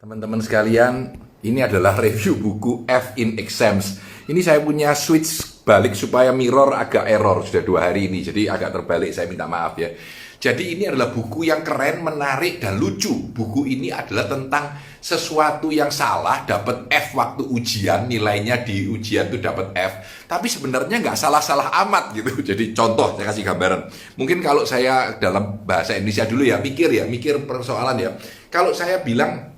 Teman-teman sekalian, ini adalah review buku F in Exams. Ini saya punya switch balik supaya mirror agak error sudah 2 hari ini, jadi agak terbalik, saya minta maaf ya. Jadi ini adalah buku yang keren, menarik, dan lucu. Buku ini adalah tentang sesuatu yang salah, dapat F waktu ujian, nilainya di ujian tuh dapat F. Tapi sebenarnya nggak salah-salah amat gitu. Jadi contoh, saya kasih gambaran. Mungkin kalau saya dalam bahasa Indonesia dulu ya, mikir persoalan ya. Kalau saya bilang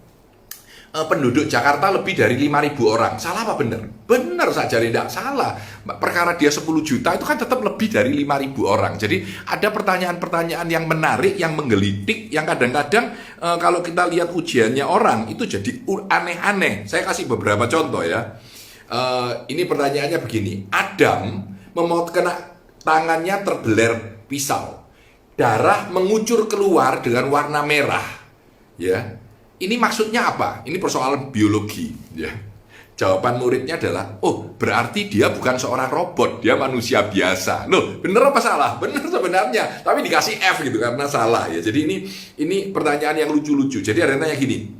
penduduk Jakarta lebih dari 5.000 orang. Salah apa benar? Benar saja, tidak salah. Perkara dia 10 juta itu kan tetap lebih dari 5.000 orang. Jadi ada pertanyaan-pertanyaan yang menarik, yang menggelitik, yang kadang-kadang kalau kita lihat ujiannya orang itu jadi aneh-aneh. Saya kasih beberapa contoh ya. Ini pertanyaannya begini. Adam kena tangannya terbeler pisau. Darah mengucur keluar dengan warna merah. Ya. Ini maksudnya apa? Ini persoalan biologi, ya. Jawaban muridnya adalah, oh berarti dia bukan seorang robot, dia manusia biasa. Loh, bener apa salah? Bener sebenarnya, tapi dikasih F gitu karena salah ya. Jadi ini pertanyaan yang lucu-lucu. Jadi ada yang tanya gini,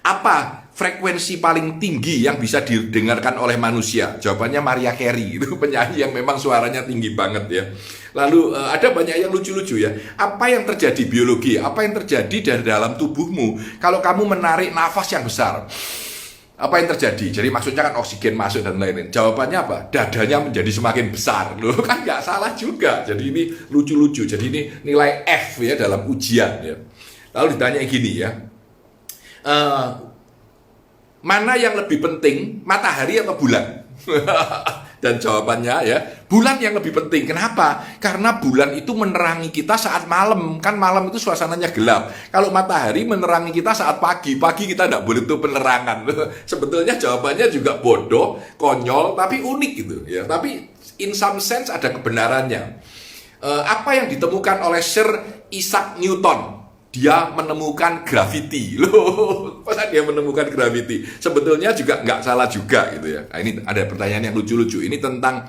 apa frekuensi paling tinggi yang bisa didengarkan oleh manusia? Jawabannya Mariah Carey, itu penyanyi yang memang suaranya tinggi banget ya. Lalu ada banyak yang lucu-lucu ya. Apa yang terjadi biologi? Apa yang terjadi dari dalam tubuhmu kalau kamu menarik nafas yang besar? Apa yang terjadi? Jadi maksudnya kan oksigen masuk dan lain-lain. Jawabannya apa? Dadanya menjadi semakin besar. Loh kan nggak salah juga. Jadi ini lucu-lucu. Jadi ini nilai F ya dalam ujian ya. Lalu ditanya gini ya. Mana yang lebih penting, matahari atau bulan? Dan jawabannya ya, bulan yang lebih penting. Kenapa? Karena bulan itu menerangi kita saat malam. Kan malam itu suasananya gelap. Kalau matahari menerangi kita saat pagi. Pagi kita tidak boleh tuh penerangan. Sebetulnya jawabannya juga bodoh, konyol, tapi unik gitu ya. Tapi in some sense ada kebenarannya. Apa yang ditemukan oleh Sir Isaac Newton? Dia menemukan gravity. Loh, masa dia menemukan gravity? Sebetulnya juga nggak salah juga gitu ya. Nah, ini ada pertanyaan yang lucu-lucu. Ini tentang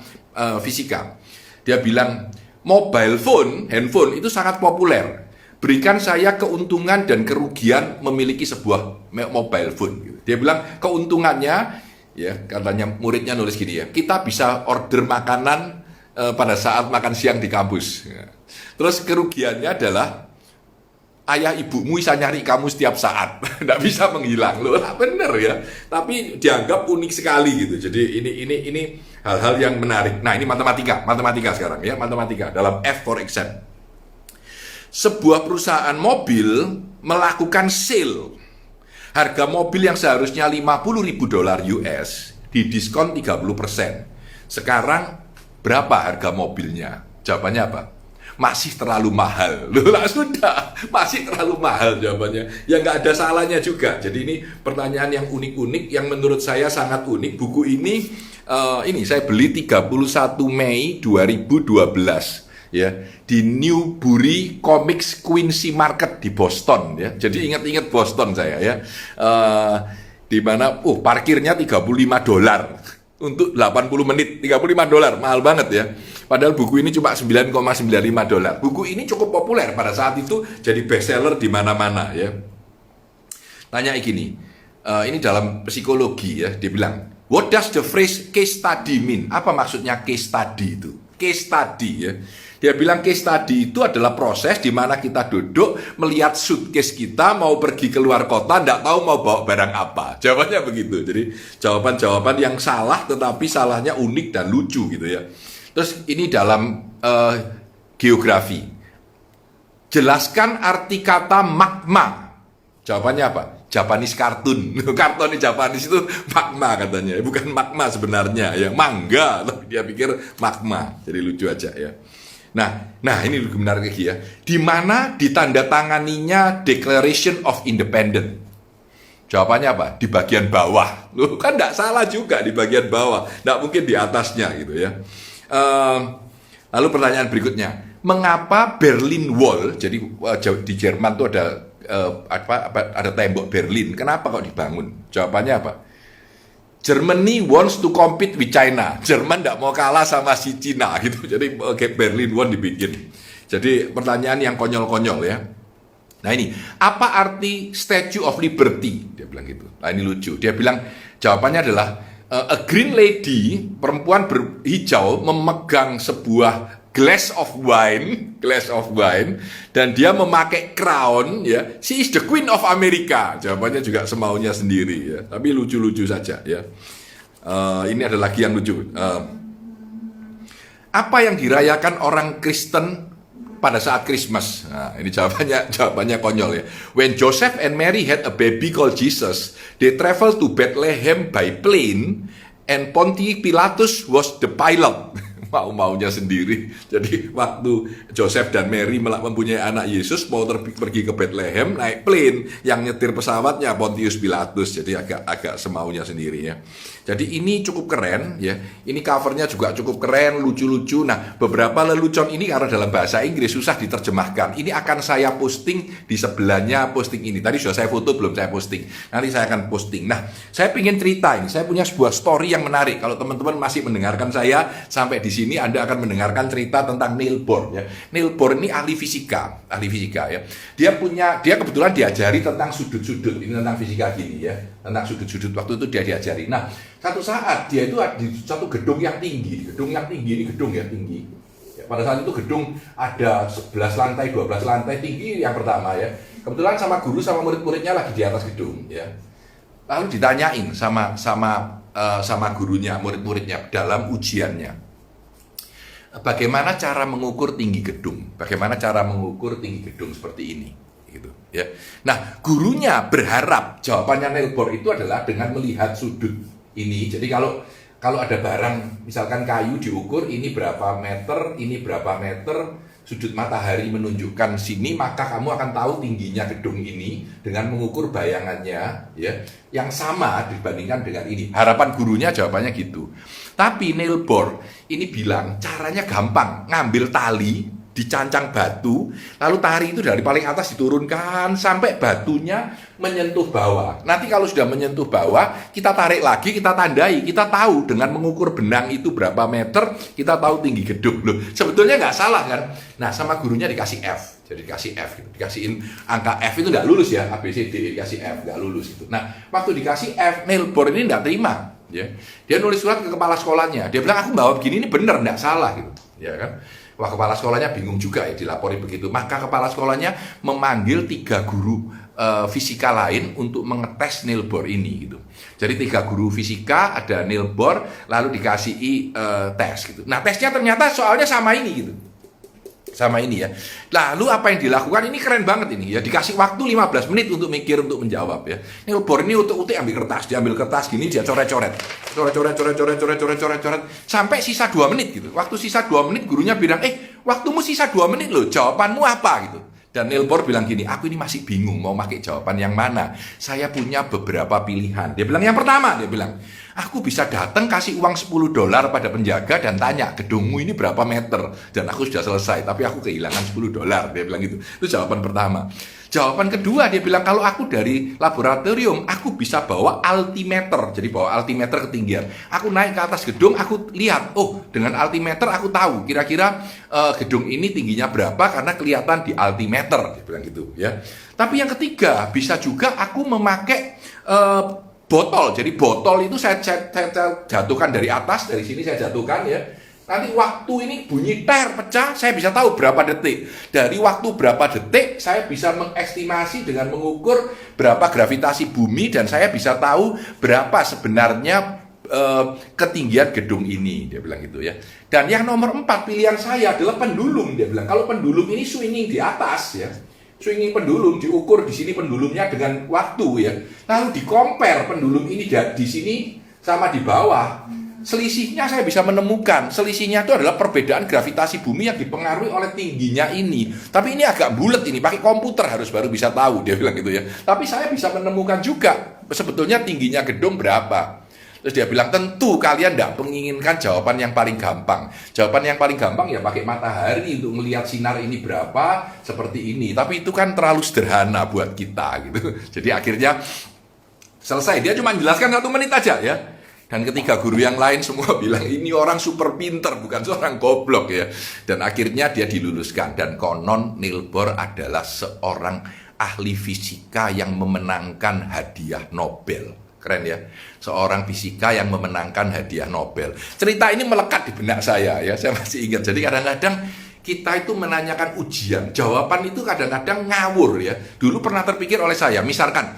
fisika. Dia bilang, handphone itu sangat populer. Berikan saya keuntungan dan kerugian memiliki sebuah mobile phone. Gitu. Dia bilang keuntungannya, ya katanya muridnya nulis gini ya, kita bisa order makanan pada saat makan siang di kampus. Ya. Terus kerugiannya adalah ayah ibumu bisa nyari kamu setiap saat, nggak bisa menghilang. Loh, bener ya. Tapi dianggap unik sekali gitu. Jadi ini hal-hal yang menarik. Nah ini matematika sekarang ya, matematika dalam F for exam. Sebuah perusahaan mobil melakukan sale. Harga mobil yang seharusnya $50.000 US didiskon 30%. Sekarang berapa harga mobilnya? Jawabannya apa? Masih terlalu mahal. Loh lah sudah, masih terlalu mahal jawabannya. Ya nggak ada salahnya juga. Jadi ini pertanyaan yang unik-unik, yang menurut saya sangat unik. Buku ini saya beli 31 Mei 2012 ya di Newbury Comics Quincy Market di Boston ya. Jadi ingat-ingat Boston saya ya. Di mana parkirnya $35 untuk 80 menit, $35, mahal banget ya. Padahal buku ini cuma $9,95. Buku ini cukup populer pada saat itu, jadi bestseller di mana-mana ya. Tanya gini, ini dalam psikologi ya, dia bilang, what does the phrase case study mean? Apa maksudnya case study itu? Case study ya. Dia bilang case study itu adalah proses di mana kita duduk melihat suitcase kita mau pergi keluar kota, tidak tahu mau bawa barang apa. Jawabannya begitu. Jadi jawaban-jawaban yang salah tetapi salahnya unik dan lucu gitu ya. Terus ini dalam geografi. Jelaskan arti kata magma. Jawabannya apa? Japanese cartoon. Kartun di Japanese itu magma katanya. Bukan magma sebenarnya ya, mangga, tapi dia pikir magma. Jadi lucu aja ya. Nah ini benar lagi ya. Di mana ditandatanganinya Declaration of Independence? Jawabannya apa? Di bagian bawah. Loh, kan tidak salah juga di bagian bawah. Tidak mungkin di atasnya gitu ya. Lalu pertanyaan berikutnya, mengapa Berlin Wall? Jadi di Jerman tuh ada tembok Berlin. Kenapa kok dibangun? Jawabannya apa? Germany wants to compete with China. Jerman tidak mau kalah sama si Cina gitu. Jadi Berlin Wall dibikin. Jadi pertanyaan yang konyol-konyol ya. Nah ini, apa arti Statue of Liberty? Dia bilang gitu. Nah ini lucu. Dia bilang, jawabannya adalah, a green lady, perempuan berhijau, memegang sebuah glass of wine, dan dia memakai crown, ya. She is the Queen of America. Jawabannya juga semaunya sendiri, ya. Tapi lucu-lucu saja, ya. Ini ada lagi yang lucu. Apa yang dirayakan orang Kristen pada saat Christmas? Nah, ini jawabannya konyol, ya. When Joseph and Mary had a baby called Jesus, they traveled to Bethlehem by plane, and Pontius Pilatus was the pilot. Mau-maunya sendiri. Jadi waktu Joseph dan Mary mempunyai anak Yesus, mau pergi ke Bethlehem, naik plane, yang nyetir pesawatnya Pontius Pilatus. Jadi agak semaunya sendiri, ya. Jadi ini cukup keren, ya. Ini covernya juga cukup keren, lucu-lucu. Nah, beberapa lelucon ini karena dalam bahasa Inggris susah diterjemahkan. Ini akan saya posting di sebelahnya posting ini. Tadi sudah saya foto, belum saya posting. Nanti saya akan posting. Nah, saya ingin cerita ini. Saya punya sebuah story yang menarik. Kalau teman-teman masih mendengarkan saya sampai di sini, Anda akan mendengarkan cerita tentang Niels Bohr, ya. Niels Bohr ini ahli fisika, ya. Dia kebetulan diajari tentang sudut-sudut. Ini tentang fisika gini, ya. Tentang sudut-sudut, waktu itu dia diajari. Nah, satu saat dia itu di satu gedung yang tinggi. Gedung yang tinggi ini gedung yang tinggi. Ya, pada saat itu gedung ada 11 lantai, 12 lantai tinggi yang pertama, ya. Kebetulan sama guru sama murid-muridnya lagi di atas gedung, ya. Lalu ditanyain sama gurunya, murid-muridnya dalam ujiannya, bagaimana cara mengukur tinggi gedung? Bagaimana cara mengukur tinggi gedung seperti ini? Gitu, ya. Nah, gurunya berharap jawabannya Niels Bohr itu adalah dengan melihat sudut ini. Jadi kalau ada barang, misalkan kayu diukur, ini berapa meter, ini berapa meter, sudut matahari menunjukkan sini, maka kamu akan tahu tingginya gedung ini dengan mengukur bayangannya, ya, yang sama dibandingkan dengan ini. Harapan gurunya jawabannya gitu. Tapi Niels Bohr ini bilang caranya gampang, ngambil tali, dicancang batu, lalu tali itu dari paling atas diturunkan sampai batunya menyentuh bawah. Nanti kalau sudah menyentuh bawah, kita tarik lagi, kita tandai, kita tahu dengan mengukur benang itu berapa meter, kita tahu tinggi gedung. Loh, sebetulnya nggak salah kan? Nah, sama gurunya dikasih F. Jadi dikasih F, gitu. Dikasihin angka F itu nggak lulus, ya. A, B, C, D, dikasih F, nggak lulus itu. Nah, waktu dikasih F, Niels Bohr ini nggak terima, ya. Dia nulis surat ke kepala sekolahnya. Dia bilang, aku bawa begini ini bener, nggak salah, gitu, ya kan? Wah, kepala sekolahnya bingung juga, ya, dilapori begitu. Maka kepala sekolahnya memanggil 3 guru fisika lain untuk mengetes Niels Bohr ini, gitu. Jadi 3 guru fisika, ada Niels Bohr, lalu dikasih tes, gitu. Nah, tesnya ternyata soalnya sama ini, gitu. Sama ini, ya. Lalu apa yang dilakukan ini keren banget ini, ya. Dikasih waktu 15 menit untuk mikir, untuk menjawab, ya. Niels Bohr ini utek-utek ambil kertas, dia ambil kertas gini, dia coret-coret sampai sisa 2 menit, gitu. Waktu sisa 2 menit gurunya bilang, waktumu sisa 2 menit loh, jawabanmu apa, gitu. Dan Niels Bohr bilang gini, aku ini masih bingung mau pakai jawaban yang mana. Saya punya beberapa pilihan. Dia bilang yang pertama, dia bilang, aku bisa datang kasih uang $10 pada penjaga dan tanya, gedungmu ini berapa meter? Dan aku sudah selesai, tapi aku kehilangan $10. Dia bilang gitu. Itu jawaban pertama. Jawaban kedua, dia bilang, kalau aku dari laboratorium, aku bisa bawa altimeter. Jadi bawa altimeter ketinggian. Aku naik ke atas gedung, aku lihat, oh, dengan altimeter aku tahu kira-kira gedung ini tingginya berapa karena kelihatan di altimeter. Dia bilang gitu, ya. Tapi yang ketiga, bisa juga aku memakai botol. Jadi botol itu saya jatuhkan dari atas, dari sini saya jatuhkan, ya. Nanti waktu ini bunyi ter pecah, saya bisa tahu berapa detik. Dari waktu berapa detik, saya bisa mengestimasi dengan mengukur berapa gravitasi bumi, dan saya bisa tahu berapa sebenarnya ketinggian gedung ini. Dia bilang gitu, ya. Dan yang nomor 4 pilihan saya adalah pendulum. Dia bilang, kalau pendulum ini swinging di atas, ya. Swinging pendulum, diukur di sini pendulumnya dengan waktu, ya. Lalu di-compare pendulum ini di sini sama di bawah. Selisihnya saya bisa menemukan. Selisihnya itu adalah perbedaan gravitasi bumi yang dipengaruhi oleh tingginya ini. Tapi ini agak bulat ini, pakai komputer harus baru bisa tahu, dia bilang gitu, ya. Tapi saya bisa menemukan juga sebetulnya tingginya gedung berapa. Terus dia bilang, tentu kalian tidak menginginkan jawaban yang paling gampang. Jawaban yang paling gampang ya pakai matahari untuk melihat sinar ini berapa, seperti ini. Tapi itu kan terlalu sederhana buat kita, gitu. Jadi akhirnya selesai. Dia cuma menjelaskan 1 menit aja, ya. Dan ketiga guru yang lain semua bilang, ini orang super pinter, bukan seorang goblok, ya. Dan akhirnya dia diluluskan. Dan konon Niels Bohr adalah seorang ahli fisika yang memenangkan hadiah Nobel. Keren ya, seorang fisika yang memenangkan hadiah Nobel. Cerita ini melekat di benak saya ya, saya masih ingat. Jadi kadang-kadang kita itu menanyakan ujian, jawaban itu kadang-kadang ngawur ya. Dulu pernah terpikir oleh saya, misalkan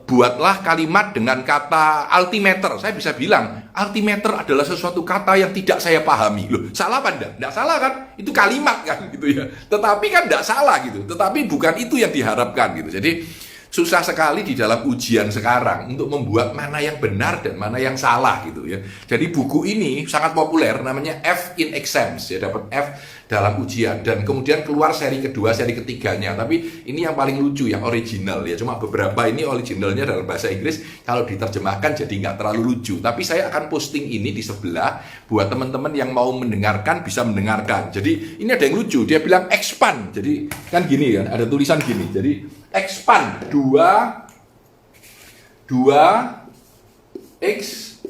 buatlah kalimat dengan kata altimeter. Saya bisa bilang, altimeter adalah sesuatu kata yang tidak saya pahami. Loh, salah apa enggak? Enggak salah kan? Itu kalimat kan gitu ya. Tetapi kan enggak salah gitu. Tetapi bukan itu yang diharapkan gitu. Jadi susah sekali di dalam ujian sekarang untuk membuat mana yang benar dan mana yang salah gitu ya. Jadi buku ini sangat populer, namanya F in Exams ya, dapat F dalam ujian, dan kemudian keluar seri kedua, seri ketiganya. Tapi ini yang paling lucu, yang original ya. Cuma beberapa ini originalnya dalam bahasa Inggris, kalau diterjemahkan jadi nggak terlalu lucu. Tapi saya akan posting ini di sebelah buat teman-teman yang mau mendengarkan bisa mendengarkan. Jadi ini ada yang lucu, dia bilang expand. Jadi kan gini kan, ada tulisan gini. Jadi expand 2 X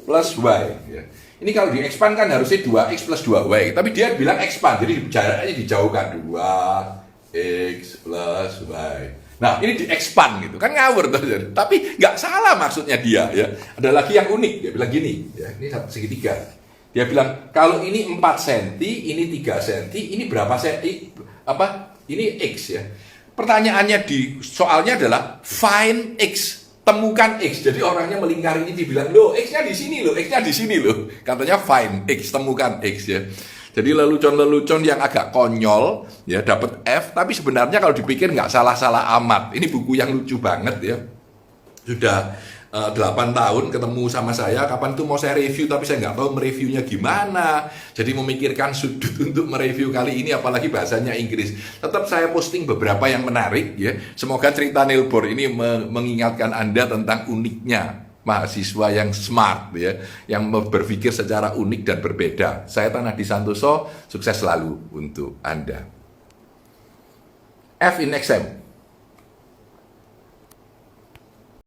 plus Y ya. Ini kalau di-expand kan harusnya 2X plus 2Y, tapi dia bilang expand, jadi jaraknya dijauhkan 2X plus Y. Nah, ini di-expand gitu, kan ngawur tuh. Tapi nggak salah maksudnya dia ya. Ada lagi yang unik, dia bilang gini, ya, ini segitiga. Dia bilang, kalau ini 4 cm, ini 3 cm, ini berapa cm? Ini X ya. Pertanyaannya di soalnya adalah find X. Temukan X. Jadi orangnya melingkar ini dibilang, loh X-nya di sini loh, X-nya di sini loh. Katanya find X, temukan X ya. Jadi lelucon-lelucon yang agak konyol ya, dapat F, tapi sebenarnya kalau dipikir nggak salah-salah amat. Ini buku yang lucu banget ya. Sudah 8 tahun ketemu sama saya, kapan tuh mau saya review, tapi saya nggak tahu mereviewnya gimana. Jadi memikirkan sudut untuk mereview kali ini, apalagi bahasanya Inggris. Tetap saya posting beberapa yang menarik ya. Semoga cerita Nilbor ini mengingatkan Anda tentang uniknya mahasiswa yang smart ya, yang berpikir secara unik dan berbeda. Saya Tanah Santoso, sukses selalu untuk Anda. F in exam.